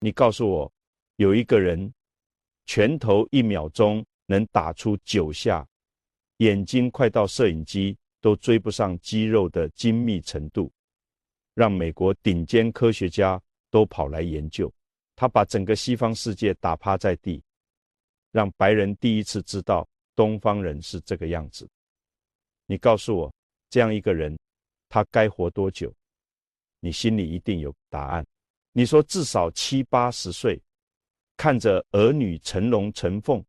你告诉我，有一个人拳头1秒钟能打出9下，眼睛快到摄影机都追不上肌肉的精密程度，让美国顶尖科学家都跑来研究。他把整个西方世界打趴在地，让白人第一次知道东方人是这个样子。你告诉我，这样一个人他该活多久？你心里一定有答案。你说至少70、80岁，看着儿女成龙成凤，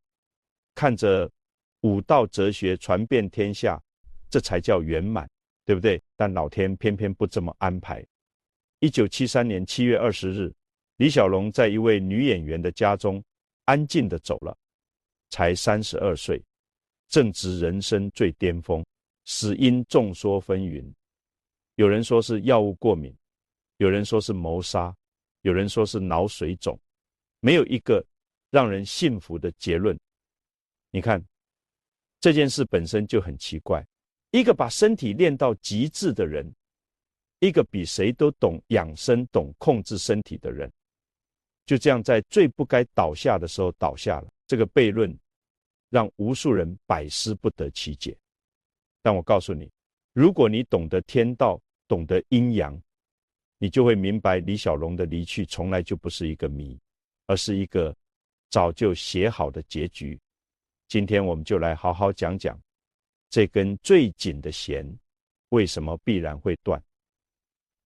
看着武道哲学传遍天下，这才叫圆满，对不对？但老天偏偏不这么安排。1973年7月20日，李小龙在一位女演员的家中安静地走了，才32岁，正值人生最巅峰，死因众说纷纭。有人说是药物过敏，有人说是谋杀，有人说是脑水肿，没有一个让人信服的结论。你看，这件事本身就很奇怪，一个把身体练到极致的人，一个比谁都懂养生、懂控制身体的人，就这样在最不该倒下的时候倒下了。这个悖论让无数人百思不得其解。但我告诉你，如果你懂得天道，懂得阴阳，你就会明白李小龙的离去从来就不是一个谜，而是一个早就写好的结局。今天我们就来好好讲讲这根最紧的弦为什么必然会断。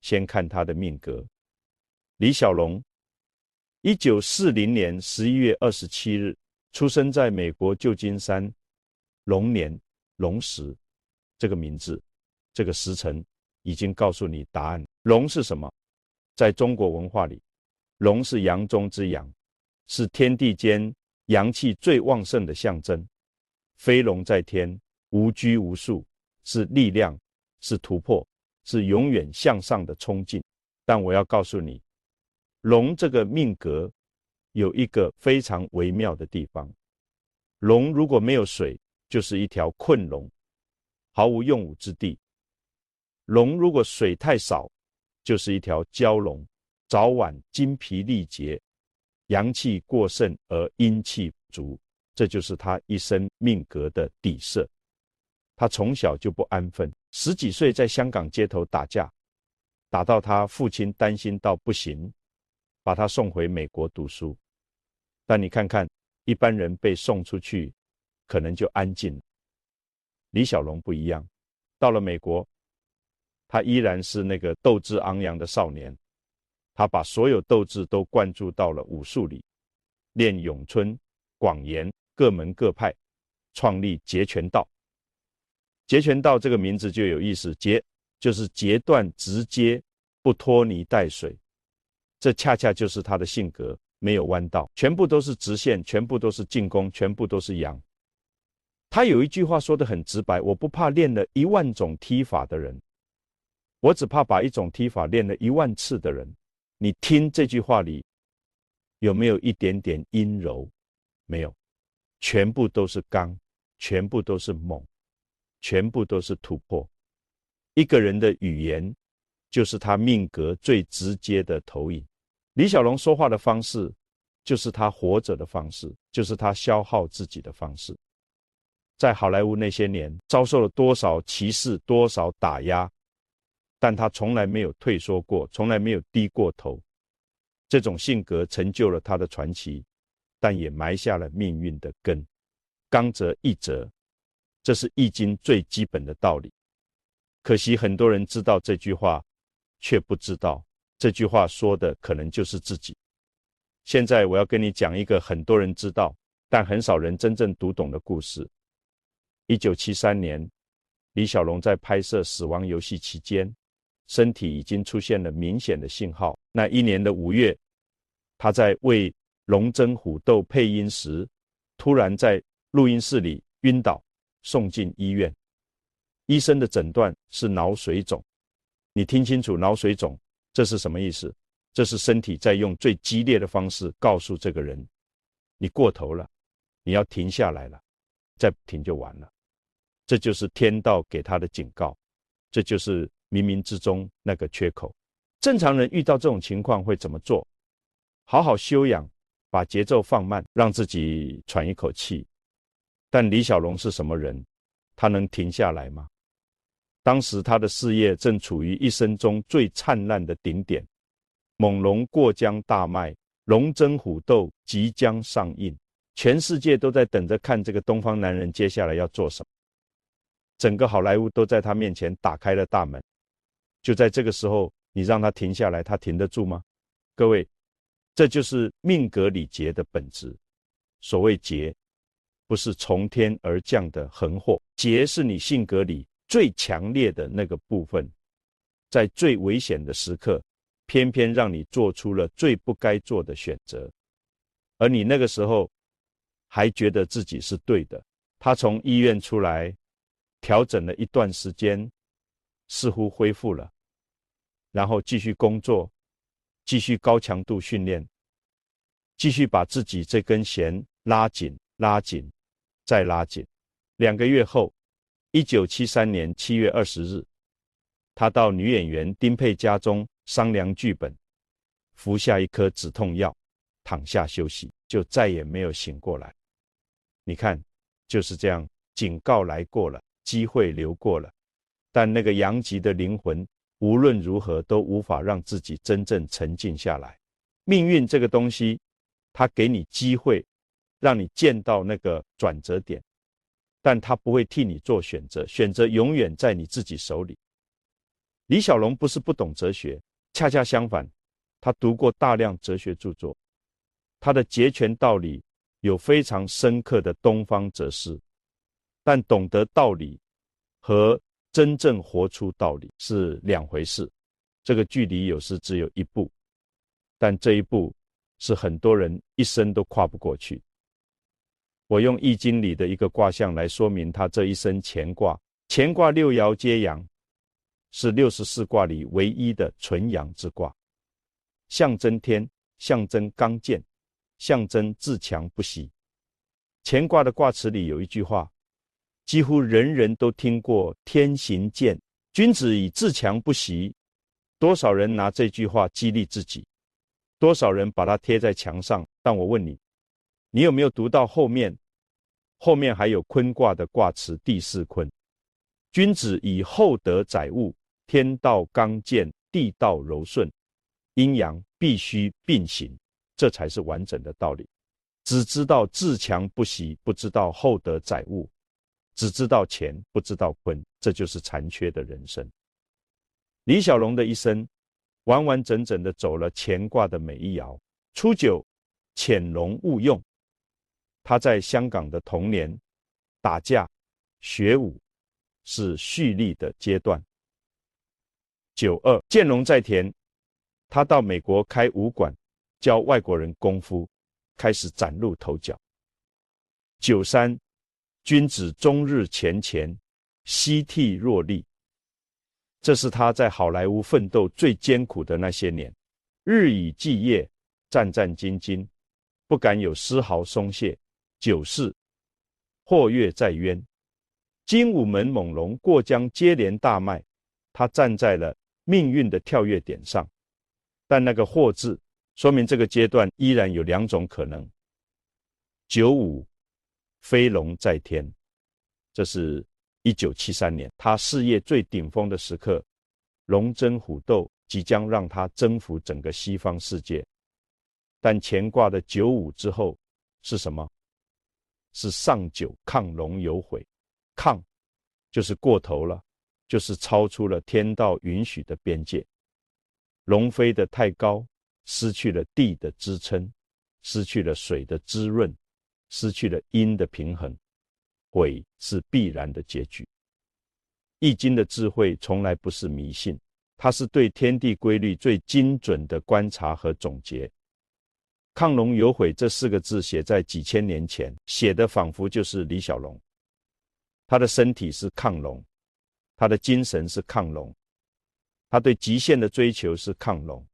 先看他的命格。李小龙1940年11月27日出生在美国旧金山龙年龙时。这个名字，这个时辰已经告诉你答案。龙是什么？在中国文化里，龙是阳中之阳，是天地间阳气最旺盛的象征。飞龙在天，无拘无束，是力量，是突破，是永远向上的冲劲。但我要告诉你，龙这个命格有一个非常微妙的地方。龙如果没有水，就是一条困龙，毫无用武之地。龙如果水太少，就是一条蛟龙，早晚精疲力竭，阳气过盛而阴气不足，这就是他一生命格的底色。他从小就不安分，10几岁在香港街头打架，打到他父亲担心到不行，把他送回美国读书。但你看看，一般人被送出去可能就安静了。李小龙不一样，到了美国，他依然是那个斗志昂扬的少年，他把所有斗志都灌注到了武术里，练咏春、广研各门各派，创立截拳道。截拳道这个名字就有意思，截就是截断直接，不拖泥带水，这恰恰就是他的性格，没有弯道，全部都是直线，全部都是进攻，全部都是阳。他有一句话说得很直白，我不怕练了10000种踢法的人，我只怕把一种踢法练了10000次的人。你听这句话里有没有一点点阴柔？没有，全部都是刚，全部都是猛，全部都是突破。一个人的语言就是他命格最直接的投影。李小龙说话的方式就是他活着的方式，就是他消耗自己的方式。在好莱坞那些年，遭受了多少歧视，多少打压，但他从来没有退缩过，从来没有低过头。这种性格成就了他的传奇，但也埋下了命运的根。刚则易折，这是易经最基本的道理。可惜很多人知道这句话，却不知道这句话说的可能就是自己。现在我要跟你讲一个很多人知道，但很少人真正读懂的故事。1973年，李小龙在拍摄《死亡游戏》期间，身体已经出现了明显的信号。那一年的5月，他在为《龙争虎斗》配音时，突然在录音室里晕倒，送进医院。医生的诊断是脑水肿。你听清楚，脑水肿，这是什么意思？这是身体在用最激烈的方式告诉这个人，你过头了，你要停下来了，再不停就完了。这就是天道给他的警告，这就是冥冥之中那个缺口。正常人遇到这种情况会怎么做？好好休养，把节奏放慢，让自己喘一口气。但李小龙是什么人？他能停下来吗？当时他的事业正处于一生中最灿烂的顶点，猛龙过江大卖，龙争虎斗即将上映，全世界都在等着看这个东方男人接下来要做什么。整个好莱坞都在他面前打开了大门。就在这个时候，你让他停下来，他停得住吗？各位，这就是命格里劫的本质。所谓劫，不是从天而降的横祸，劫是你性格里最强烈的那个部分，在最危险的时刻，偏偏让你做出了最不该做的选择，而你那个时候还觉得自己是对的。他从医院出来，调整了一段时间，似乎恢复了，然后继续工作，继续高强度训练，继续把自己这根弦拉紧拉紧再拉紧。2个月后，1973年7月20日，他到女演员丁佩家中商量剧本，服下一颗止痛药，躺下休息，就再也没有醒过来。你看，就是这样，警告来过了，机会流过了，但那个阳极的灵魂无论如何都无法让自己真正沉静下来。命运这个东西，它给你机会，让你见到那个转折点，但它不会替你做选择，选择永远在你自己手里。李小龙不是不懂哲学，恰恰相反，他读过大量哲学著作，他的截拳道理有非常深刻的东方哲思，但懂得道理和真正活出道理是两回事。这个距离有时只有一步，但这一步是很多人一生都跨不过去。我用易经里的一个卦象来说明他这一生乾卦。乾卦6爻皆阳，是64卦里唯一的纯阳之卦，象征天，象征刚健，象征自强不息。乾卦的卦辞里有一句话，几乎人人都听过，天行健，君子以自强不息。多少人拿这句话激励自己，多少人把它贴在墙上。但我问你，你有没有读到后面？后面还有坤卦的卦辞第4坤，君子以厚德载物，天道刚健，地道柔顺，阴阳必须并行，这才是完整的道理。只知道自强不息，不知道厚德载物，只知道乾，不知道坤，这就是残缺的人生。李小龙的一生完完整整的走了乾卦的每一爻。初九，潜龙勿用。他在香港的童年，打架、学武是蓄力的阶段。92，见龙在田，他到美国开武馆，教外国人功夫，开始崭露头角。93，君子终日乾乾，夕惕若厉。这是他在好莱坞奋斗最艰苦的那些年，日以继夜，战战兢兢，不敢有丝毫松懈。94，或跃在渊，精武门猛龙过江接连大卖，他站在了命运的跳跃点上。但那个或字说明这个阶段依然有2种可能。95，飞龙在天，这是1973年他事业最顶峰的时刻，龙争虎斗即将让他征服整个西方世界。但乾卦的95之后是什么？是上九，亢龙有悔。亢就是过头了，就是超出了天道允许的边界。龙飞得太高，失去了地的支撑，失去了水的滋润，失去了阴的平衡，悔是必然的结局。易经的智慧从来不是迷信，它是对天地规律最精准的观察和总结。亢龙有悔这4个字写在几千年前，写的仿佛就是李小龙。他的身体是亢龙，他的精神是亢龙，他对极限的追求是亢龙，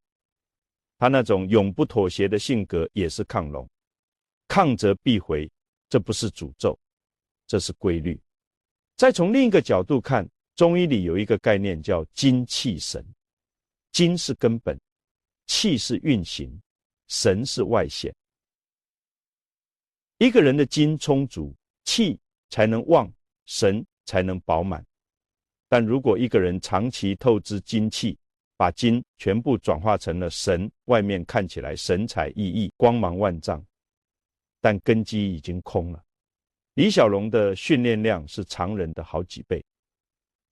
他那种永不妥协的性格也是亢龙。亢则必回，这不是诅咒，这是规律。再从另一个角度看，中医里有一个概念叫精气神。精是根本，气是运行，神是外显。一个人的精充足，气才能旺，神才能饱满。但如果一个人长期透支精气，把精全部转化成了神，外面看起来神采奕奕，光芒万丈，但根基已经空了。李小龙的训练量是常人的好几倍，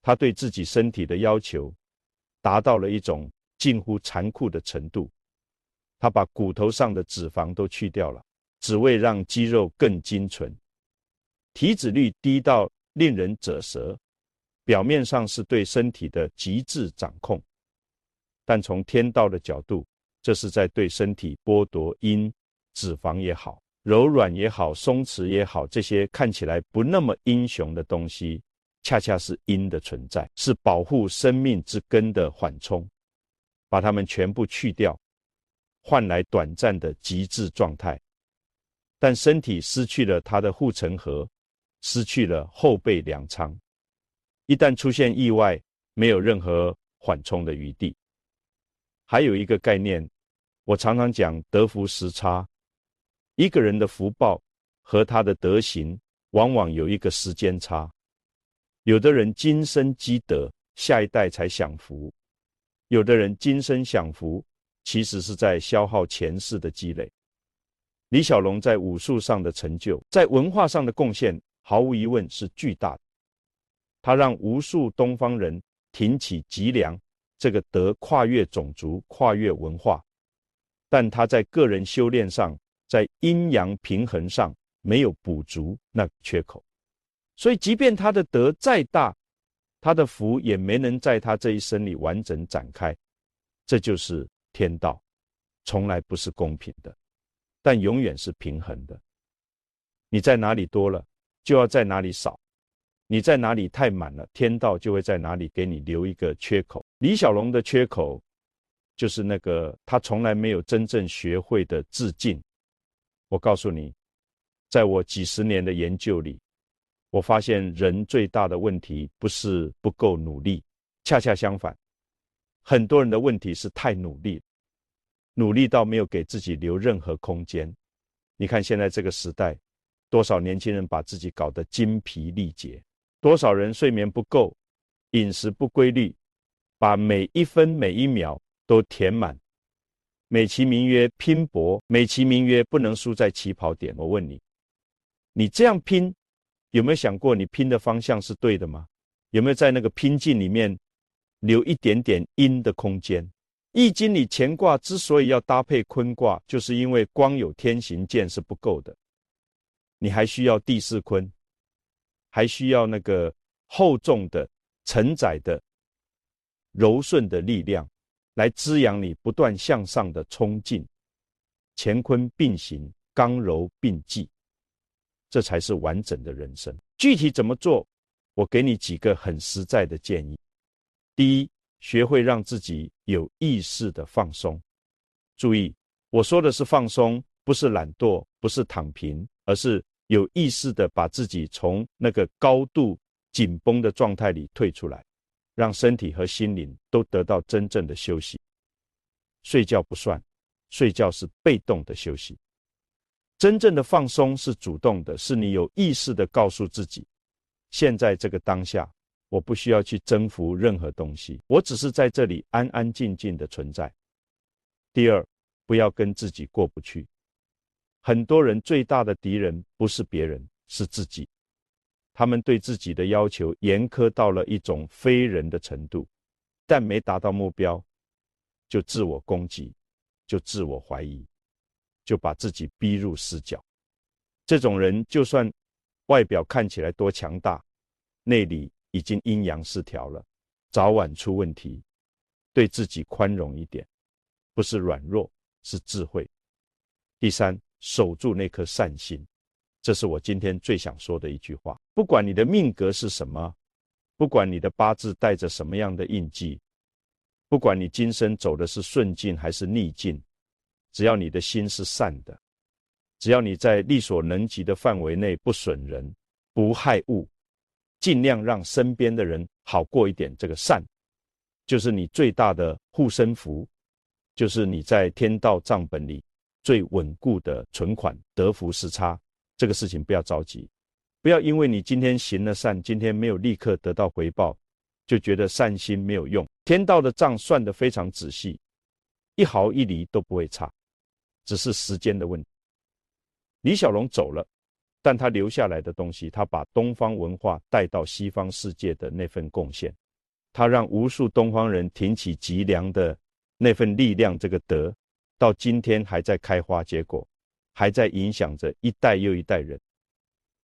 他对自己身体的要求达到了一种近乎残酷的程度。他把骨头上的脂肪都去掉了，只为让肌肉更精纯。体脂率低到令人啧舌，表面上是对身体的极致掌控，但从天道的角度，这是在对身体剥夺阴，脂肪也好，柔软也好，松弛也好，这些看起来不那么英雄的东西，恰恰是阴的存在，是保护生命之根的缓冲。把它们全部去掉，换来短暂的极致状态。但身体失去了它的护城河，失去了后备粮仓，一旦出现意外，没有任何缓冲的余地。还有一个概念，我常常讲德福时差，一个人的福报和他的德行往往有一个时间差。有的人今生积德，下一代才享福；有的人今生享福，其实是在消耗前世的积累。李小龙在武术上的成就，在文化上的贡献，毫无疑问是巨大的。他让无数东方人挺起脊梁，这个德跨越种族，跨越文化。但他在个人修炼上，在阴阳平衡上没有补足那缺口。所以即便他的德再大，他的福也没能在他这一生里完整展开。这就是天道，从来不是公平的，但永远是平衡的。你在哪里多了，就要在哪里少；你在哪里太满了，天道就会在哪里给你留一个缺口。李小龙的缺口就是那个他从来没有真正学会的自净。我告诉你，在我几十年的研究里，我发现人最大的问题不是不够努力，恰恰相反，很多人的问题是太努力，努力到没有给自己留任何空间。你看现在这个时代，多少年轻人把自己搞得精疲力竭，多少人睡眠不够，饮食不规律，把每一分每一秒都填满，美其名曰拼搏，美其名曰不能输在起跑点。我问你，你这样拼，有没有想过你拼的方向是对的吗？有没有在那个拼劲里面留一点点阴的空间？易经里乾卦之所以要搭配坤卦，就是因为光有天行健是不够的，你还需要地势坤，还需要那个厚重的承载的柔顺的力量来滋养你不断向上的冲劲。乾坤并行，刚柔并济，这才是完整的人生。具体怎么做，我给你几个很实在的建议。第一，学会让自己有意识的放松。注意，我说的是放松，不是懒惰，不是躺平，而是有意识的把自己从那个高度紧绷的状态里退出来，让身体和心灵都得到真正的休息。睡觉不算，睡觉是被动的休息。真正的放松是主动的，是你有意识的告诉自己，现在这个当下，我不需要去征服任何东西，我只是在这里安安静静的存在。第二，不要跟自己过不去。很多人最大的敌人不是别人，是自己。他们对自己的要求严苛到了一种非人的程度，但没达到目标，就自我攻击，就自我怀疑，就把自己逼入死角。这种人就算外表看起来多强大，内里已经阴阳失调了，早晚出问题。对自己宽容一点，不是软弱，是智慧。第三，守住那颗善心，这是我今天最想说的一句话。不管你的命格是什么，不管你的八字带着什么样的印记，不管你今生走的是顺境还是逆境，只要你的心是善的，只要你在力所能及的范围内不损人，不害物，尽量让身边的人好过一点，这个善就是你最大的护身符，就是你在天道账本里最稳固的存款，得福时差。这个事情不要着急，不要因为你今天行了善，今天没有立刻得到回报，就觉得善心没有用。天道的账算得非常仔细，一毫一厘都不会差，只是时间的问题。李小龙走了，但他留下来的东西，他把东方文化带到西方世界的那份贡献，他让无数东方人挺起脊梁的那份力量，这个德到今天还在开花结果，还在影响着一代又一代人。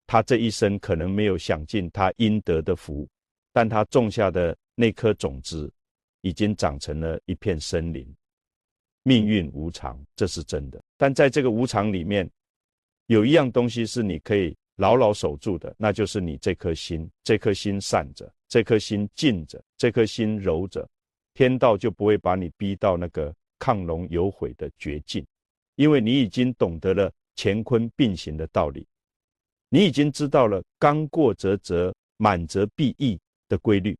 他这一生可能没有享尽他应得的福，但他种下的那颗种子已经长成了一片森林。命运无常，这是真的，但在这个无常里面，有一样东西是你可以牢牢守住的，那就是你这颗心。这颗心善着，这颗心静着，这颗心柔着，天道就不会把你逼到那个亢龙有悔的绝境，因为你已经懂得了乾坤并行的道理，你已经知道了刚过则折，满则必溢的规律，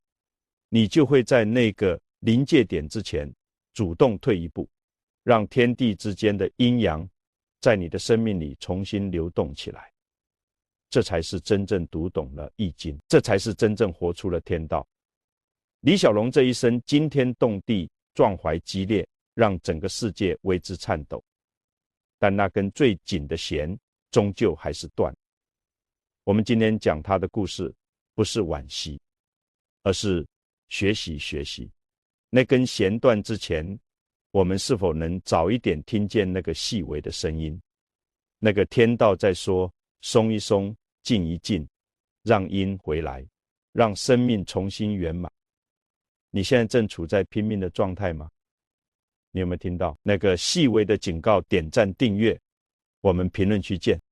你就会在那个临界点之前主动退一步，让天地之间的阴阳在你的生命里重新流动起来。这才是真正读懂了易经，这才是真正活出了天道。李小龙这一生惊天动地，壮怀激烈，让整个世界为之颤抖，但那根最紧的弦终究还是断。我们今天讲他的故事，不是惋惜，而是学习。那根弦断之前，我们是否能早一点听见那个细微的声音，那个天道在说松一松，静一静，让阴回来，让生命重新圆满。你现在正处在拼命的状态吗？你有没有听到那个细微的警告？点赞订阅，我们评论区见。